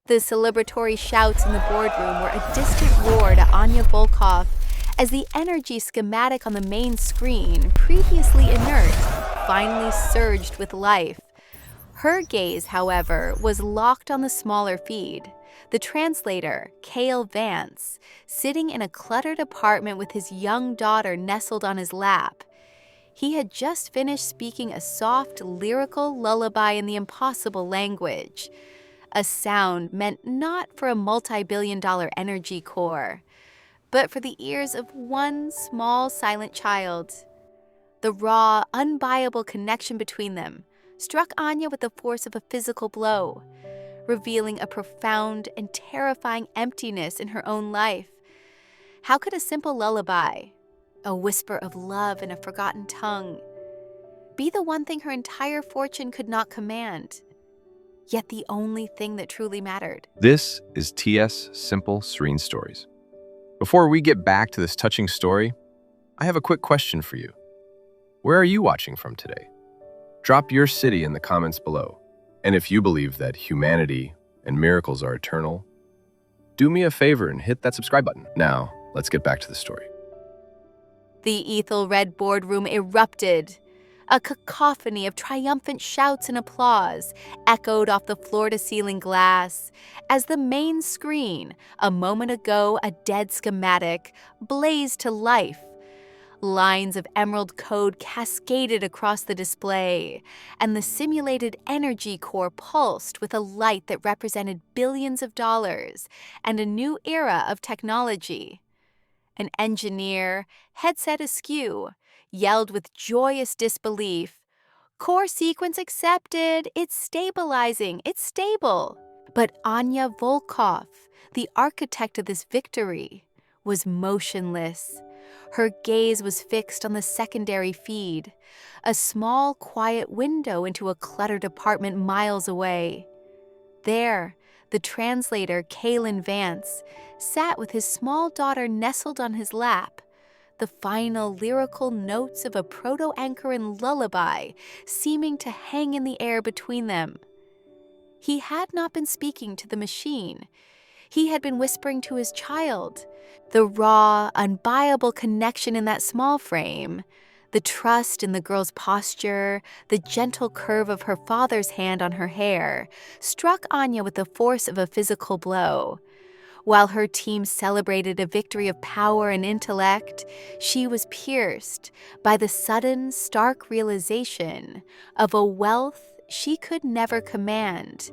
The celebratory shouts in the boardroom were a distant roar to Anya Volkov as the energy schematic on the main screen, previously inert, finally surged with life. Her gaze, however, was locked on the smaller feed. The translator, Cale Vance, sitting in a cluttered apartment with his young daughter nestled on his lap. He had just finished speaking a soft, lyrical lullaby in the impossible language, a sound meant not for a multi-billion-dollar energy core, but for the ears of one small, silent child. The raw, unbuyable connection between them struck Anya with the force of a physical blow, revealing a profound and terrifying emptiness in her own life. How could a simple lullaby, a whisper of love in a forgotten tongue, be the one thing her entire fortune could not command, yet the only thing that truly mattered? This is TS Simple Serene Stories. Before we get back to this touching story, I have a quick question for you. Where are you watching from today? Drop your city in the comments below. And if you believe that humanity and miracles are eternal, do me a favor and hit that subscribe button. Now, let's get back to the story. The Ethel-red boardroom erupted. A cacophony of triumphant shouts and applause echoed off the floor-to-ceiling glass as the main screen, a moment ago a dead schematic, blazed to life. Lines of emerald code cascaded across the display, and the simulated energy core pulsed with a light that represented billions of dollars and a new era of technology. An engineer, headset askew, yelled with joyous disbelief, "Core sequence accepted! It's stabilizing! It's stable!" But Anya Volkov, the architect of this victory, was motionless. Her gaze was fixed on the secondary feed, a small, quiet window into a cluttered apartment miles away. There, the translator, Cale Vance, sat with his small daughter nestled on his lap, the final lyrical notes of a proto-Ankaran lullaby seeming to hang in the air between them. He had not been speaking to the machine. He had been whispering to his child. The raw, unbuyable connection in that small frame, the trust in the girl's posture, the gentle curve of her father's hand on her hair, struck Anya with the force of a physical blow. While her team celebrated a victory of power and intellect, she was pierced by the sudden, stark realization of a wealth she could never command.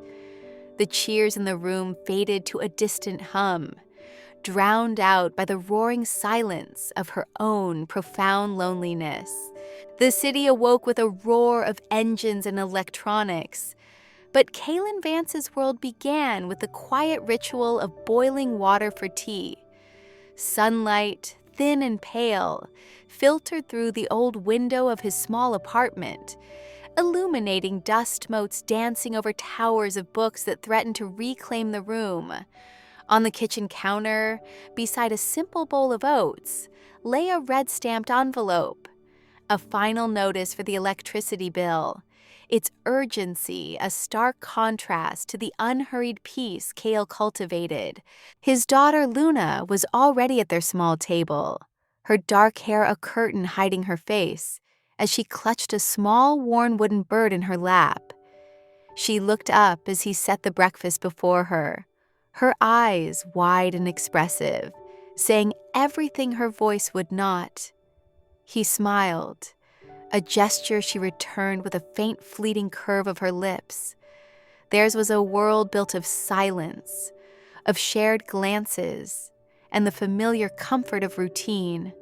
The cheers in the room faded to a distant hum, drowned out by the roaring silence of her own profound loneliness. The city awoke with a roar of engines and electronics, but Cale Vance's world began with the quiet ritual of boiling water for tea. Sunlight, thin and pale, filtered through the old window of his small apartment, illuminating dust motes dancing over towers of books that threatened to reclaim the room. On the kitchen counter, beside a simple bowl of oats, lay a red-stamped envelope, a final notice for the electricity bill, its urgency a stark contrast to the unhurried peace Cale cultivated. His daughter Luna was already at their small table, her dark hair a curtain hiding her face, as she clutched a small, worn wooden bird in her lap. She looked up as he set the breakfast before her, her eyes wide and expressive, saying everything her voice would not. He smiled, a gesture she returned with a faint fleeting curve of her lips. Theirs was a world built of silence, of shared glances, and the familiar comfort of routine,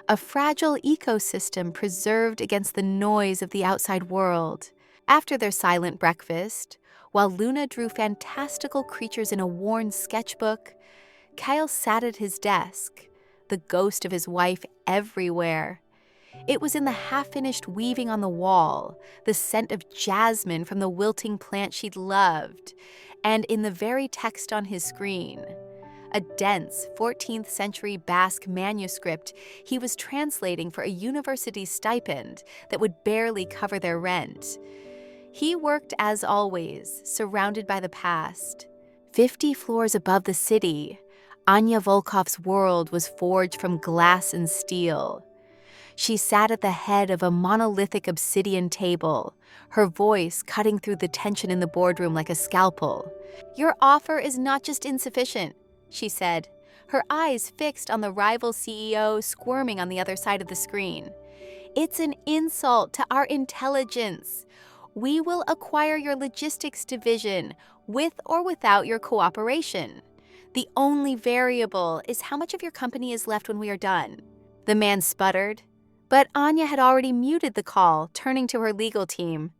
a fragile ecosystem preserved against the noise of the outside world. After their silent breakfast, while Luna drew fantastical creatures in a worn sketchbook, Kyle sat at his desk, the ghost of his wife everywhere. It was in the half-finished weaving on the wall, the scent of jasmine from the wilting plant she'd loved, and in the very text on his screen, a dense 14th century Basque manuscript he was translating for a university stipend that would barely cover their rent. He worked as always, surrounded by the past, 50 floors above the city, Anya Volkov's world was forged from glass and steel. She sat at the head of a monolithic obsidian table, her voice cutting through the tension in the boardroom like a scalpel. "Your offer is not just insufficient," she said, her eyes fixed on the rival CEO squirming on the other side of the screen. "It's an insult to our intelligence. We will acquire your logistics division with or without your cooperation. The only variable is how much of your company is left when we are done." The man sputtered, but Anya had already muted the call, turning to her legal team.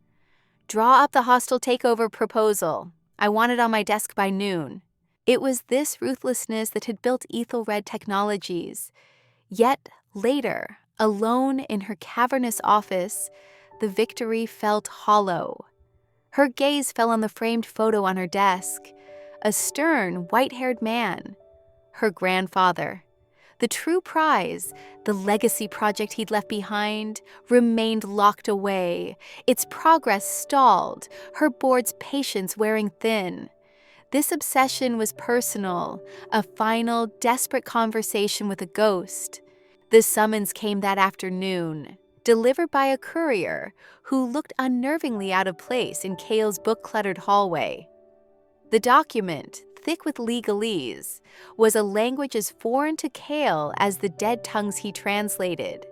"Draw up the hostile takeover proposal. I want it on my desk by noon." It was this ruthlessness that had built Ethelred Technologies. Yet later, alone in her cavernous office, the victory felt hollow. Her gaze fell on the framed photo on her desk, a stern, white-haired man, her grandfather. The true prize, the legacy project he'd left behind, remained locked away, its progress stalled, her board's patience wearing thin. This obsession was personal, a final, desperate conversation with a ghost. The summons came that afternoon, delivered by a courier who looked unnervingly out of place in Cale's book-cluttered hallway. The document, thick with legalese, was a language as foreign to Cale as the dead tongues he translated.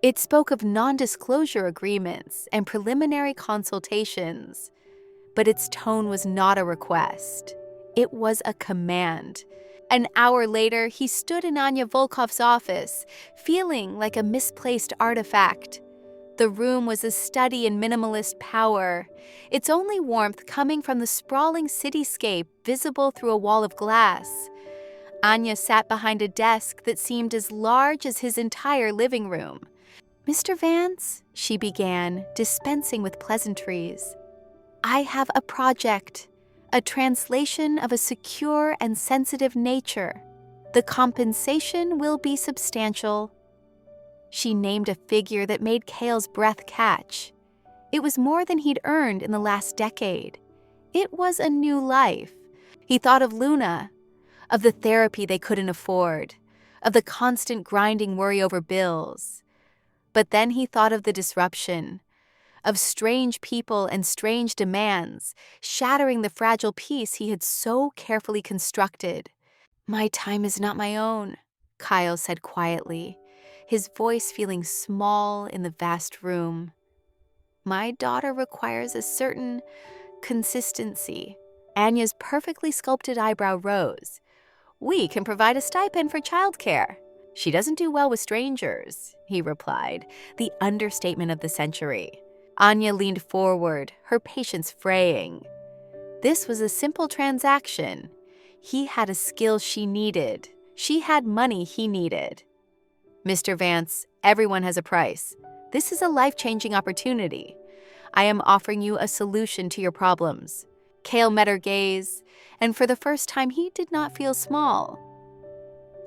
It spoke of non-disclosure agreements and preliminary consultations, but its tone was not a request. It was a command. An hour later, he stood in Anya Volkov's office, feeling like a misplaced artifact. The room was a study in minimalist power, its only warmth coming from the sprawling cityscape visible through a wall of glass. Anya sat behind a desk that seemed as large as his entire living room. "Mr. Vance," she began, dispensing with pleasantries, "I have a project, a translation of a secure and sensitive nature. The compensation will be substantial." She named a figure that made Cale's breath catch. It was more than he'd earned in the last decade. It was a new life. He thought of Luna, of the therapy they couldn't afford, of the constant grinding worry over bills. But then he thought of the disruption, of strange people and strange demands, shattering the fragile peace he had so carefully constructed. "My time is not my own," Kyle said quietly, his voice feeling small in the vast room. "My daughter requires a certain consistency." Anya's perfectly sculpted eyebrow rose. "We can provide a stipend for childcare." "She doesn't do well with strangers," he replied, the understatement of the century. Anya leaned forward, her patience fraying. This was a simple transaction. He had a skill she needed. She had money he needed. "Mr. Vance, everyone has a price. This is a life-changing opportunity. I am offering you a solution to your problems." Cale met her gaze, and for the first time he did not feel small.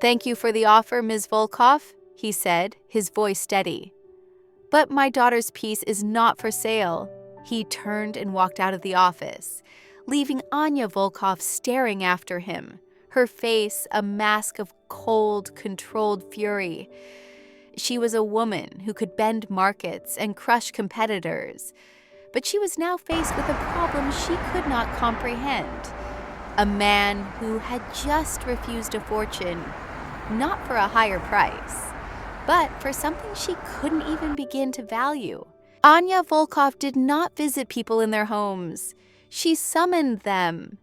"Thank you for the offer, Ms. Volkov," he said, his voice steady. "But my daughter's piece is not for sale." He turned and walked out of the office, leaving Anya Volkov staring after him, her face a mask of cold, controlled fury. She was a woman who could bend markets and crush competitors, but she was now faced with a problem she could not comprehend. A man who had just refused a fortune, not for a higher price, but for something she couldn't even begin to value. Anya Volkov did not visit people in their homes. She summoned them.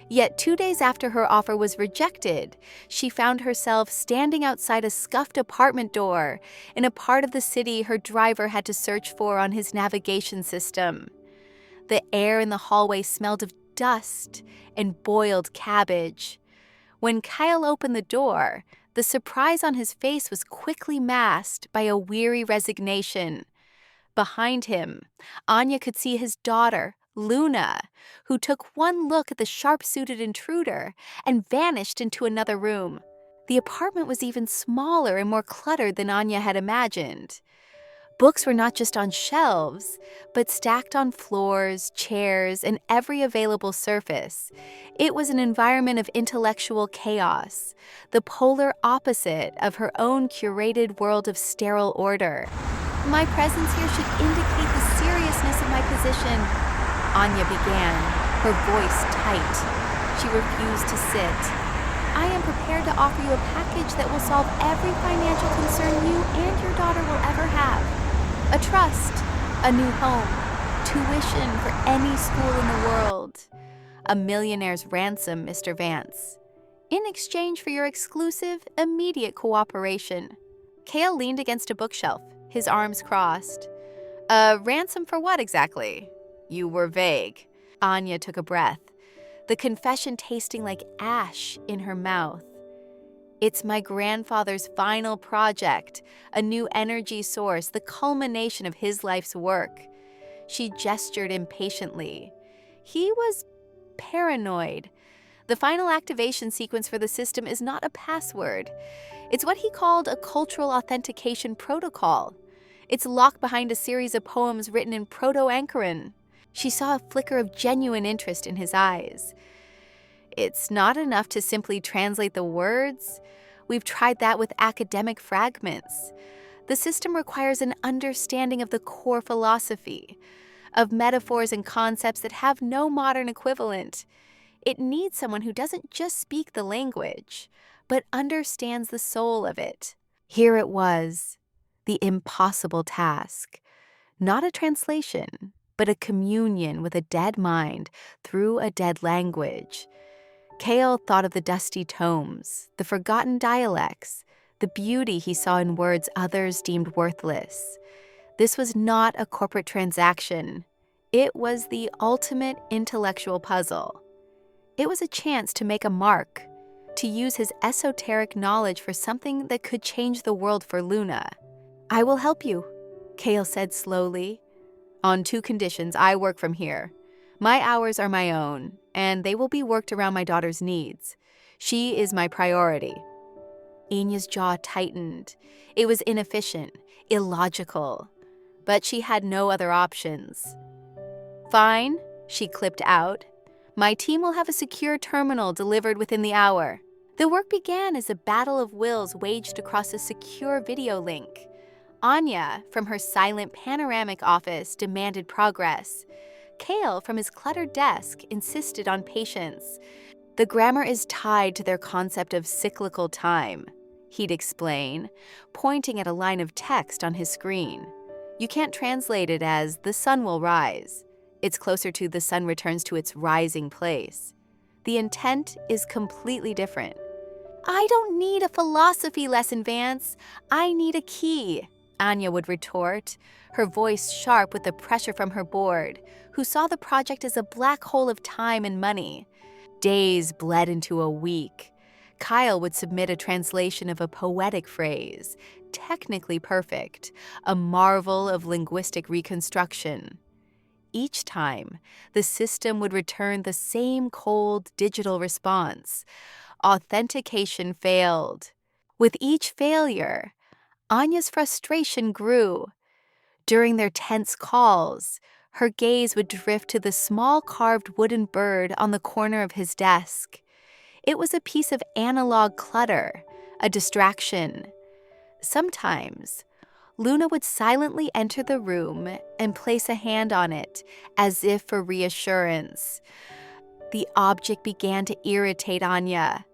Yet 2 days after her offer was rejected, she found herself standing outside a scuffed apartment door in a part of the city her driver had to search for on his navigation system. The air in the hallway smelled of dust and boiled cabbage. When Kyle opened the door, the surprise on his face was quickly masked by a weary resignation. Behind him, Anya could see his daughter, Luna, who took one look at the sharp-suited intruder and vanished into another room. The apartment was even smaller and more cluttered than Anya had imagined. Books were not just on shelves, but stacked on floors, chairs, and every available surface. It was an environment of intellectual chaos, the polar opposite of her own curated world of sterile order. My presence here should indicate the seriousness of my position, Anya began, her voice tight. She refused to sit. I am prepared to offer you a package that will solve every financial concern you and your daughter will ever have. A trust, a new home, tuition for any school in the world. A millionaire's ransom, Mr. Vance. In exchange for your exclusive, immediate cooperation. Cale leaned against a bookshelf, his arms crossed. A ransom for what exactly? You were vague. Anya took a breath, the confession tasting like ash in her mouth. It's my grandfather's final project, a new energy source, the culmination of his life's work. She gestured impatiently. He was paranoid. The final activation sequence for the system is not a password. It's what he called a cultural authentication protocol. It's locked behind a series of poems written in Proto-Ankaran. She saw a flicker of genuine interest in his eyes. It's not enough to simply translate the words. We've tried that with academic fragments. The system requires an understanding of the core philosophy, of metaphors and concepts that have no modern equivalent. It needs someone who doesn't just speak the language, but understands the soul of it. Here it was, the impossible task. Not a translation, but a communion with a dead mind through a dead language. Cale thought of the dusty tomes, the forgotten dialects, the beauty he saw in words others deemed worthless. This was not a corporate transaction. It was the ultimate intellectual puzzle. It was a chance to make a mark, to use his esoteric knowledge for something that could change the world for Luna. I will help you, Cale said slowly. On 2 conditions. I work from here. My hours are my own, and they will be worked around my daughter's needs. She is my priority. Anya's jaw tightened. It was inefficient, illogical, but she had no other options. Fine, she clipped out. My team will have a secure terminal delivered within the hour. The work began as a battle of wills waged across a secure video link. Anya, from her silent panoramic office, demanded progress. Cale, from his cluttered desk, insisted on patience. The grammar is tied to their concept of cyclical time, he'd explain, pointing at a line of text on his screen. You can't translate it as the sun will rise. It's closer to the sun returns to its rising place. The intent is completely different. I don't need a philosophy lesson, Vance. I need a key, Anya would retort, her voice sharp with the pressure from her board, who saw the project as a black hole of time and money. Days bled into a week. Kyle would submit a translation of a poetic phrase, technically perfect, a marvel of linguistic reconstruction. Each time, the system would return the same cold digital response. Authentication failed. With each failure, Anya's frustration grew. During their tense calls, her gaze would drift to the small carved wooden bird on the corner of his desk. It was a piece of analog clutter, a distraction. Sometimes, Luna would silently enter the room and place a hand on it, as if for reassurance. The object began to irritate Anya,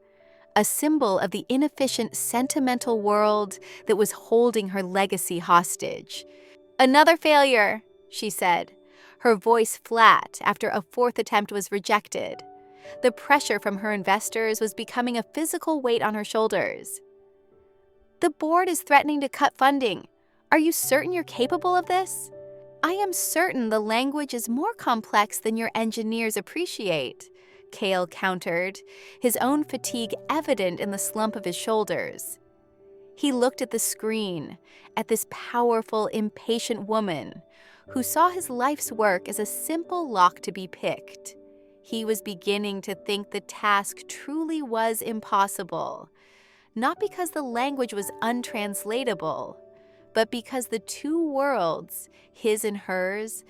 a symbol of the inefficient, sentimental world that was holding her legacy hostage. Another failure, she said, her voice flat after a 4th attempt was rejected. The pressure from her investors was becoming a physical weight on her shoulders. The board is threatening to cut funding. Are you certain you're capable of this? I am certain the language is more complex than your engineers appreciate, Cale countered, his own fatigue evident in the slump of his shoulders. He looked at the screen, at this powerful, impatient woman who saw his life's work as a simple lock to be picked. He was beginning to think the task truly was impossible, not because the language was untranslatable, but because the two worlds, his and hers,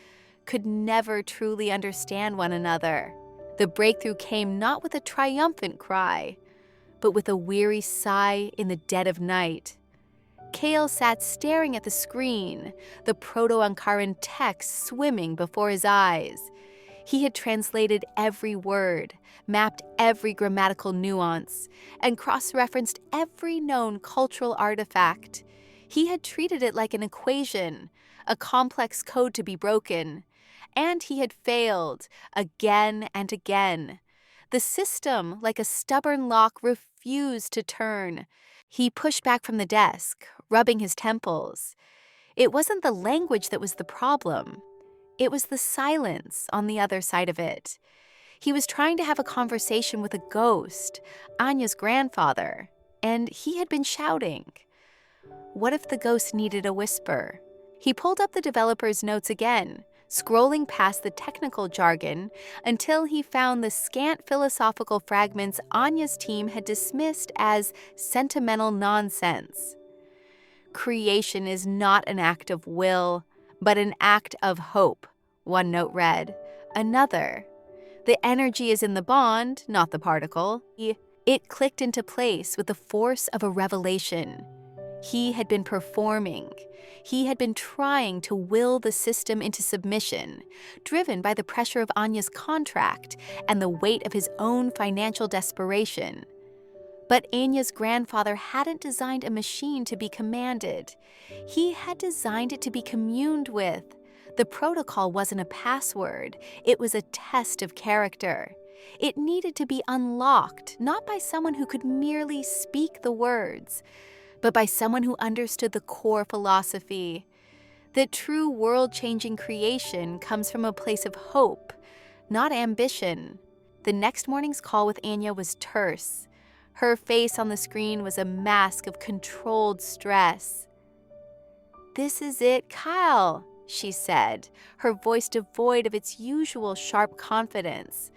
could never truly understand one another. The breakthrough came not with a triumphant cry, but with a weary sigh in the dead of night. Kale sat staring at the screen, the Proto-Ankaran text swimming before his eyes. He had translated every word, mapped every grammatical nuance, and cross-referenced every known cultural artifact. He had treated it like an equation, a complex code to be broken. And he had failed again and again. The system, like a stubborn lock, refused to turn. He pushed back from the desk, rubbing his temples. It wasn't the language that was the problem. It was the silence on the other side of it. He was trying to have a conversation with a ghost, Anya's grandfather, and he had been shouting. What if the ghost needed a whisper? He pulled up the developer's notes again, scrolling past the technical jargon until he found the scant philosophical fragments Anya's team had dismissed as sentimental nonsense. Creation is not an act of will, but an act of hope, one note read. Another, the energy is in the bond, not the particle. It clicked into place with the force of a revelation. He had been performing. He had been trying to will the system into submission, driven by the pressure of Anya's contract and the weight of his own financial desperation. But Anya's grandfather hadn't designed a machine to be commanded. He had designed it to be communed with. The protocol wasn't a password. It was a test of character. It needed to be unlocked, not by someone who could merely speak the words, but by someone who understood the core philosophy, that true world-changing creation comes from a place of hope, not ambition. The next morning's call with Anya was terse. Her face on the screen was a mask of controlled stress. "This is it, Kyle," she said, her voice devoid of its usual sharp confidence.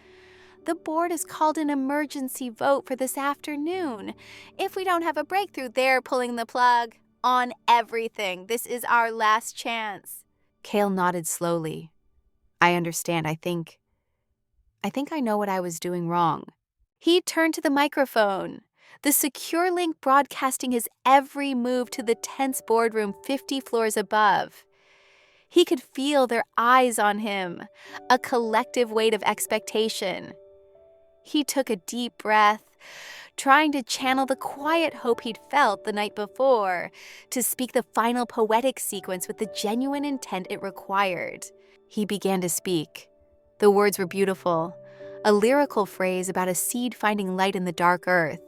"The board has called an emergency vote for this afternoon. If we don't have a breakthrough, they're pulling the plug on everything. This is our last chance." Kale nodded slowly. "I understand. I think I know what I was doing wrong." He turned to the microphone, the secure link broadcasting his every move to the tense boardroom 50 floors above. He could feel their eyes on him, a collective weight of expectation. He took a deep breath, trying to channel the quiet hope he'd felt the night before, to speak the final poetic sequence with the genuine intent it required. He began to speak. The words were beautiful, a lyrical phrase about a seed finding light in the dark earth.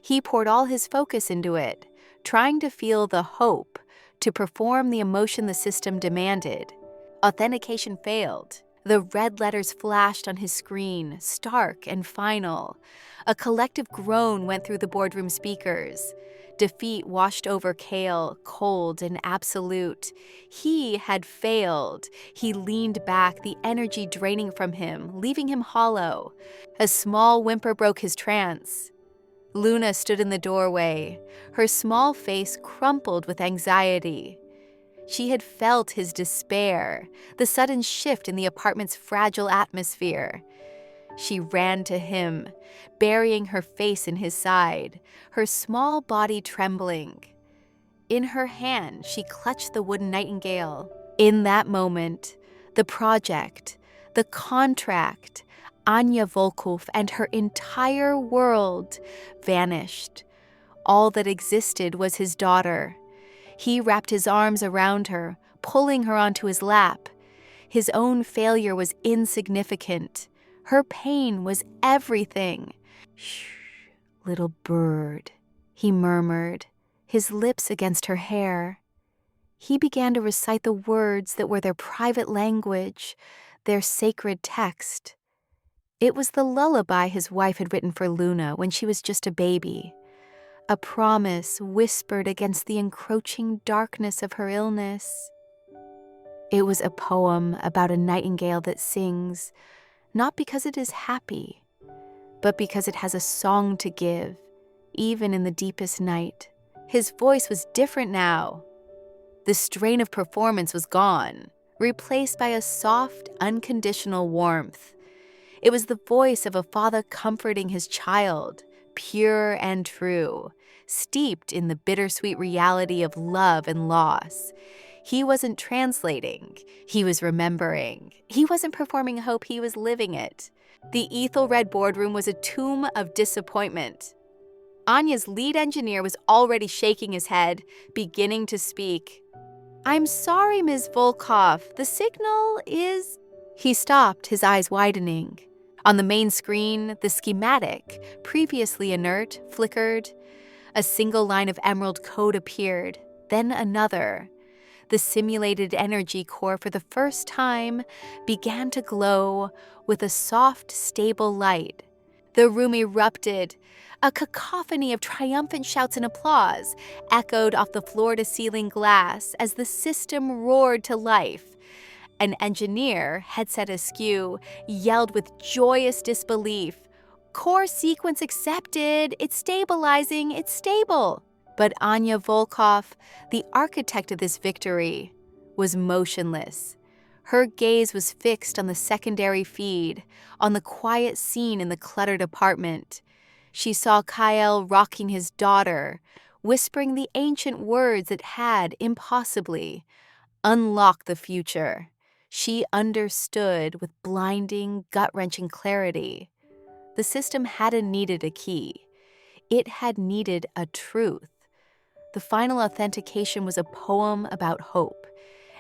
He poured all his focus into it, trying to feel the hope, to perform the emotion the system demanded. Authentication failed. The red letters flashed on his screen, stark and final. A collective groan went through the boardroom speakers. Defeat washed over Kale, cold and absolute. He had failed. He leaned back, the energy draining from him, leaving him hollow. A small whimper broke his trance. Luna stood in the doorway, her small face crumpled with anxiety. She had felt his despair, the sudden shift in the apartment's fragile atmosphere. She ran to him, burying her face in his side, her small body trembling. In her hand, she clutched the wooden nightingale. In that moment, the project, the contract, Anya Volkov and her entire world vanished. All that existed was his daughter. He wrapped his arms around her, pulling her onto his lap. His own failure was insignificant. Her pain was everything. "Shh, little bird," he murmured, his lips against her hair. He began to recite the words that were their private language, their sacred text. It was the lullaby his wife had written for Luna when she was just a baby. A promise whispered against the encroaching darkness of her illness. It was a poem about a nightingale that sings, not because it is happy, but because it has a song to give, even in the deepest night. His voice was different now. The strain of performance was gone, replaced by a soft, unconditional warmth. It was the voice of a father comforting his child, pure and true, steeped in the bittersweet reality of love and loss. He wasn't translating, he was remembering. He wasn't performing hope, he was living it. The Ethel Red boardroom was a tomb of disappointment. Anya's lead engineer was already shaking his head, beginning to speak. "I'm sorry, Ms. Volkov. The signal is—" He stopped, his eyes widening. On the main screen, the schematic, previously inert, flickered. A single line of emerald code appeared, then another. The simulated energy core for the first time began to glow with a soft, stable light. The room erupted. A cacophony of triumphant shouts and applause echoed off the floor-to-ceiling glass as the system roared to life. An engineer, headset askew, yelled with joyous disbelief, "Core sequence accepted! It's stabilizing! It's stable!" But Anya Volkov, the architect of this victory, was motionless. Her gaze was fixed on the secondary feed, on the quiet scene in the cluttered apartment. She saw Kyle rocking his daughter, whispering the ancient words that had, impossibly, unlocked the future. She understood with blinding, gut-wrenching clarity. The system hadn't needed a key. It had needed a truth. The final authentication was a poem about hope,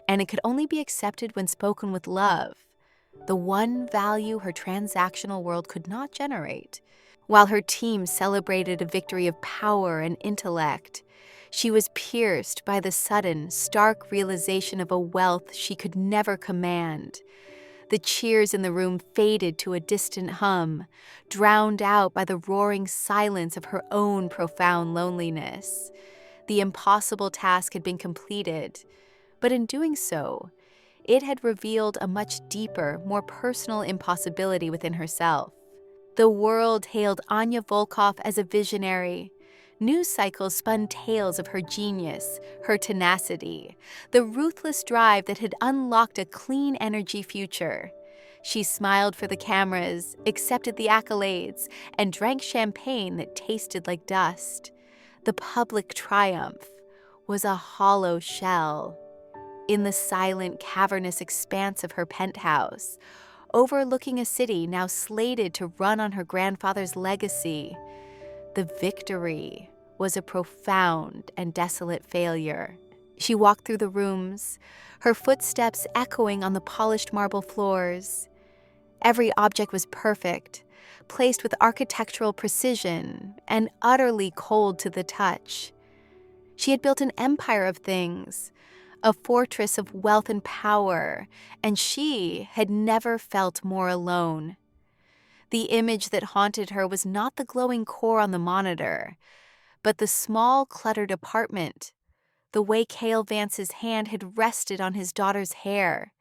and it could only be accepted when spoken with love, the one value her transactional world could not generate. While her team celebrated a victory of power and intellect, she was pierced by the sudden, stark realization of a wealth she could never command. The cheers in the room faded to a distant hum, drowned out by the roaring silence of her own profound loneliness. The impossible task had been completed, but in doing so, it had revealed a much deeper, more personal impossibility within herself. The world hailed Anya Volkov as a visionary. News cycles spun tales of her genius, her tenacity, the ruthless drive that had unlocked a clean energy future. She smiled for the cameras, accepted the accolades, and drank champagne that tasted like dust. The public triumph was a hollow shell. In the silent, cavernous expanse of her penthouse, overlooking a city now slated to run on her grandfather's legacy, the victory was a profound and desolate failure. She walked through the rooms, her footsteps echoing on the polished marble floors. Every object was perfect, placed with architectural precision and utterly cold to the touch. She had built an empire of things, a fortress of wealth and power, and she had never felt more alone. The image that haunted her was not the glowing core on the monitor, but the small, cluttered apartment, the way Cale Vance's hand had rested on his daughter's hair.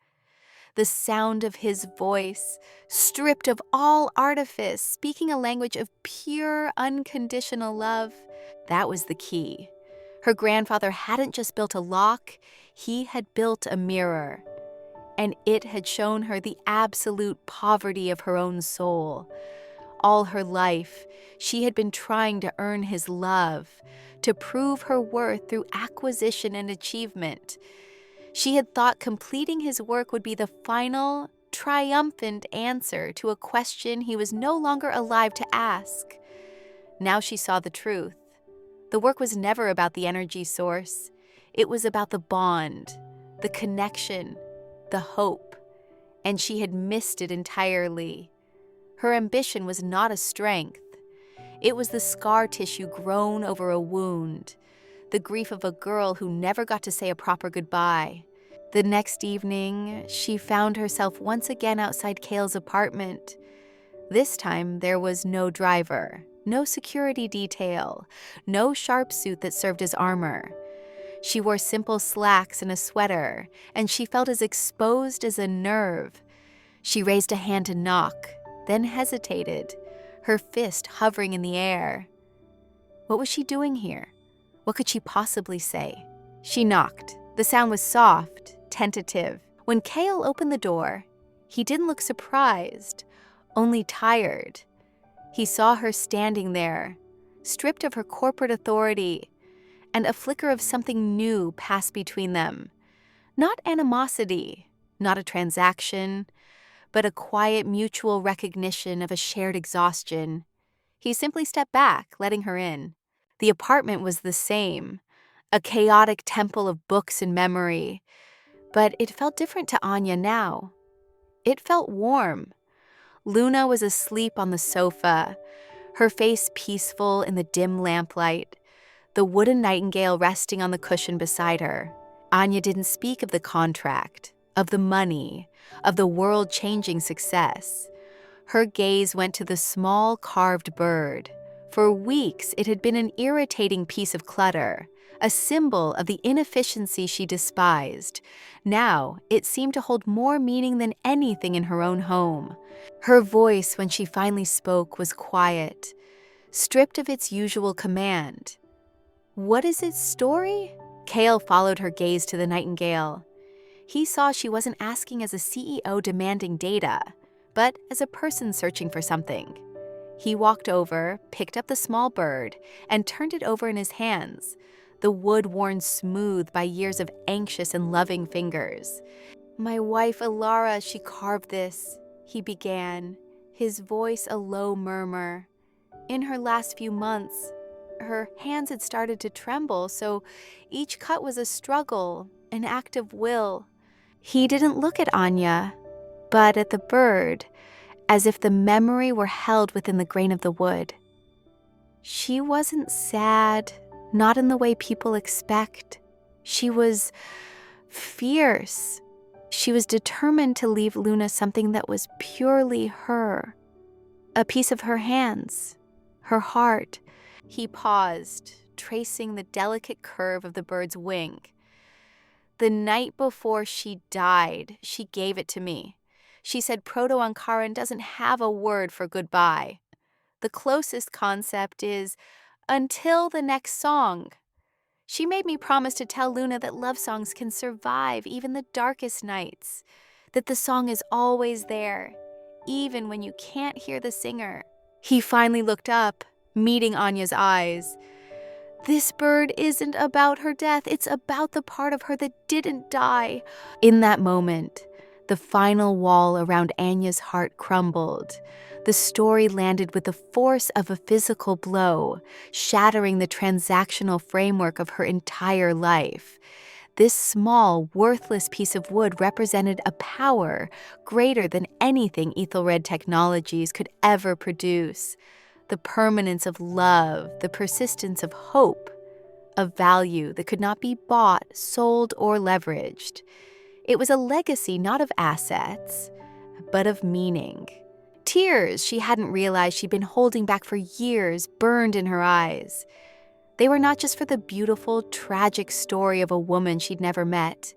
The sound of his voice, stripped of all artifice, speaking a language of pure, unconditional love, that was the key. Her grandfather hadn't just built a lock, he had built a mirror. And it had shown her the absolute poverty of her own soul. All her life, she had been trying to earn his love, to prove her worth through acquisition and achievement. She had thought completing his work would be the final, triumphant answer to a question he was no longer alive to ask. Now she saw the truth. The work was never about the energy source. It was about the bond, the connection, the hope, and she had missed it entirely. Her ambition was not a strength. It was the scar tissue grown over a wound, the grief of a girl who never got to say a proper goodbye. The next evening, she found herself once again outside Cale's apartment. This time, there was no driver, no security detail, no sharp suit that served as armor. She wore simple slacks and a sweater, and she felt as exposed as a nerve. She raised a hand to knock, then hesitated, her fist hovering in the air. What was she doing here? What could she possibly say? She knocked. The sound was soft, tentative. When Kale opened the door, he didn't look surprised, only tired. He saw her standing there, stripped of her corporate authority, and a flicker of something new passed between them. Not animosity, not a transaction, but a quiet mutual recognition of a shared exhaustion. He simply stepped back, letting her in. The apartment was the same, a chaotic temple of books and memory, but it felt different to Anya now. It felt warm. Luna was asleep on the sofa, her face peaceful in the dim lamplight, the wooden nightingale resting on the cushion beside her. Anya didn't speak of the contract, of the money, of the world-changing success. Her gaze went to the small carved bird. For weeks, it had been an irritating piece of clutter, a symbol of the inefficiency she despised. Now, it seemed to hold more meaning than anything in her own home. Her voice, when she finally spoke, was quiet, stripped of its usual command. "What is its story?" Kale followed her gaze to the nightingale. He saw she wasn't asking as a CEO demanding data, but as a person searching for something. He walked over, picked up the small bird, and turned it over in his hands, the wood worn smooth by years of anxious and loving fingers. "My wife Alara, she carved this," he began, his voice a low murmur. "In her last few months, her hands had started to tremble, so each cut was a struggle, an act of will." He didn't look at Anya, but at the bird, as if the memory were held within the grain of the wood. She wasn't sad, not in the way people expect. She was fierce. She was determined to leave Luna something that was purely her, a piece of her hands, her heart. He paused, tracing the delicate curve of the bird's wing. "The night before she died, she gave it to me. She said Proto-Ankaran doesn't have a word for goodbye. The closest concept is, until the next song. She made me promise to tell Luna that love songs can survive even the darkest nights, that the song is always there, even when you can't hear the singer." He finally looked up, meeting Anya's eyes. "This bird isn't about her death, it's about the part of her that didn't die." In that moment, the final wall around Anya's heart crumbled. The story landed with the force of a physical blow, shattering the transactional framework of her entire life. This small, worthless piece of wood represented a power greater than anything Ethelred Technologies could ever produce. The permanence of love, the persistence of hope, a value that could not be bought, sold, or leveraged. It was a legacy not of assets, but of meaning. Tears she hadn't realized she'd been holding back for years burned in her eyes. They were not just for the beautiful, tragic story of a woman she'd never met.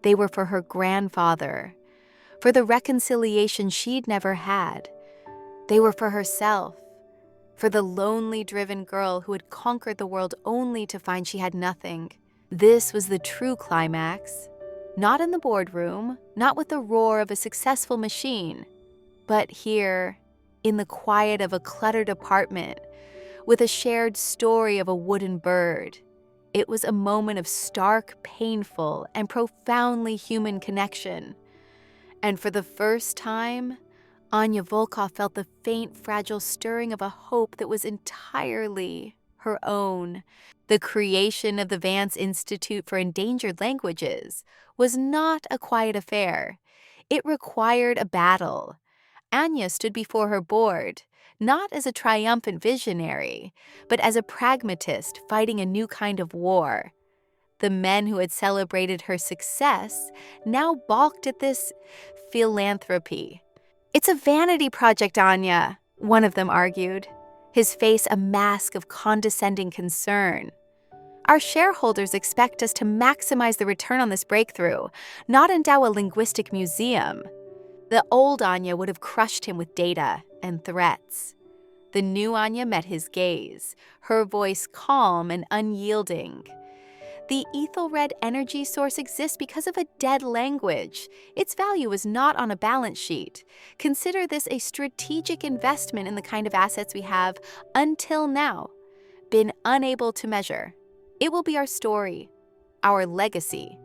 They were for her grandfather, for the reconciliation she'd never had. They were for herself, for the lonely, driven girl who had conquered the world only to find she had nothing. This was the true climax. Not in the boardroom, not with the roar of a successful machine, but here, in the quiet of a cluttered apartment, with a shared story of a wooden bird. It was a moment of stark, painful, and profoundly human connection. And for the first time, Anya Volkov felt the faint, fragile stirring of a hope that was entirely her own. The creation of the Vance Institute for Endangered Languages was not a quiet affair. It required a battle. Anya stood before her board, not as a triumphant visionary, but as a pragmatist fighting a new kind of war. The men who had celebrated her success now balked at this philanthropy. "It's a vanity project, Anya," one of them argued, his face a mask of condescending concern. "Our shareholders expect us to maximize the return on this breakthrough, not endow a linguistic museum." The old Anya would have crushed him with data and threats. The new Anya met his gaze, her voice calm and unyielding. The Ethelred energy source exists because of a dead language. Its value is not on a balance sheet. Consider this a strategic investment in the kind of assets we have, until now, been unable to measure. It will be our story, our legacy,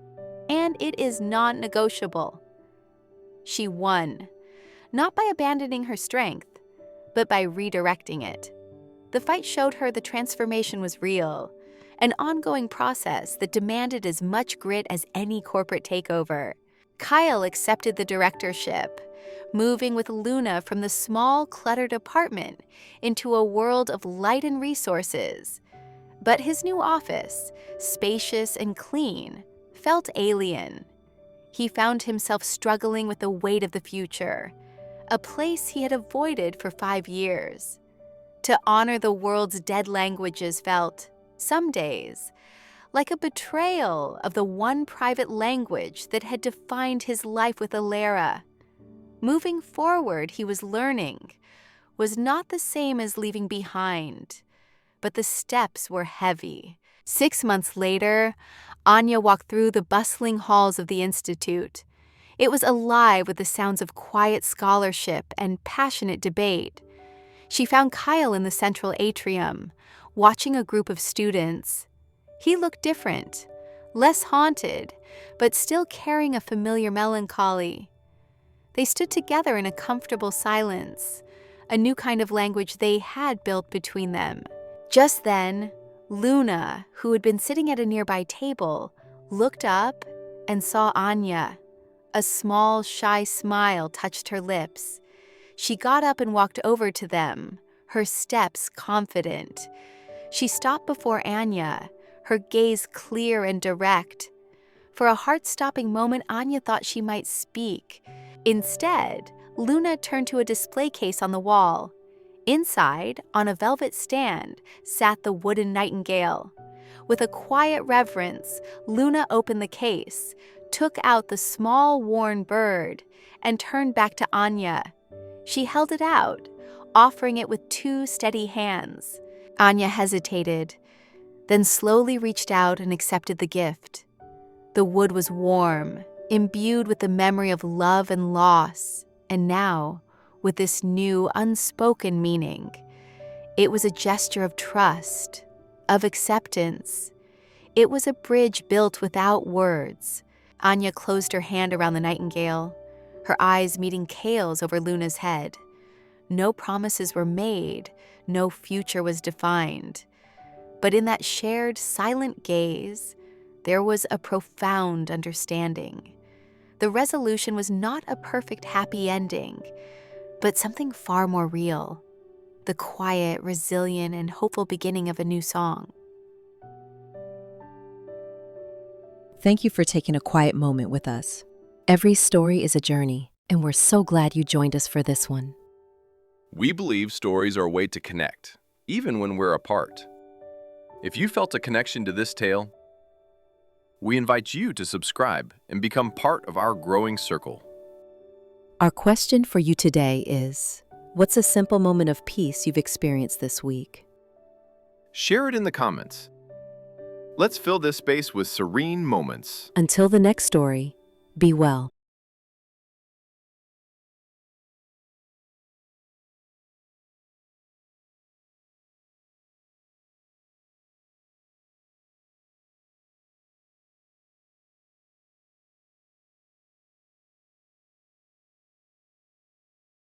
and it is non-negotiable. She won, not by abandoning her strength, but by redirecting it. The fight showed her the transformation was real, an ongoing process that demanded as much grit as any corporate takeover. Kyle accepted the directorship, moving with Luna from the small, cluttered apartment into a world of light and resources. But his new office, spacious and clean, felt alien. He found himself struggling with the weight of the future, a place he had avoided for 5 years. To honor the world's dead languages felt, some days, like a betrayal of the one private language that had defined his life with Alara. Moving forward, he was learning, was not the same as leaving behind, but the steps were heavy. 6 months later, Anya walked through the bustling halls of the Institute. It was alive with the sounds of quiet scholarship and passionate debate. She found Kyle in the central atrium, watching a group of students. He looked different, less haunted, but still carrying a familiar melancholy. They stood together in a comfortable silence, a new kind of language they had built between them. Just then, Luna, who had been sitting at a nearby table, looked up and saw Anya. A small, shy smile touched her lips. She got up and walked over to them, her steps confident. She stopped before Anya, her gaze clear and direct. For a heart-stopping moment, Anya thought she might speak. Instead, Luna turned to a display case on the wall. Inside, on a velvet stand, sat the wooden nightingale. With a quiet reverence, Luna opened the case, took out the small, worn bird, and turned back to Anya. She held it out, offering it with 2 steady hands. Anya hesitated, then slowly reached out and accepted the gift. The wood was warm, imbued with the memory of love and loss, and now, with this new, unspoken meaning, it was a gesture of trust, of acceptance. It was a bridge built without words. Anya closed her hand around the nightingale, her eyes meeting Kale's over Luna's head. No promises were made, no future was defined. But in that shared, silent gaze, there was a profound understanding. The resolution was not a perfect happy ending, but something far more real, the quiet, resilient, and hopeful beginning of a new song. Thank you for taking a quiet moment with us. Every story is a journey, and we're so glad you joined us for this one. We believe stories are a way to connect, even when we're apart. If you felt a connection to this tale, we invite you to subscribe and become part of our growing circle. Our question for you today is, what's a simple moment of peace you've experienced this week? Share it in the comments. Let's fill this space with serene moments. Until the next story, be well.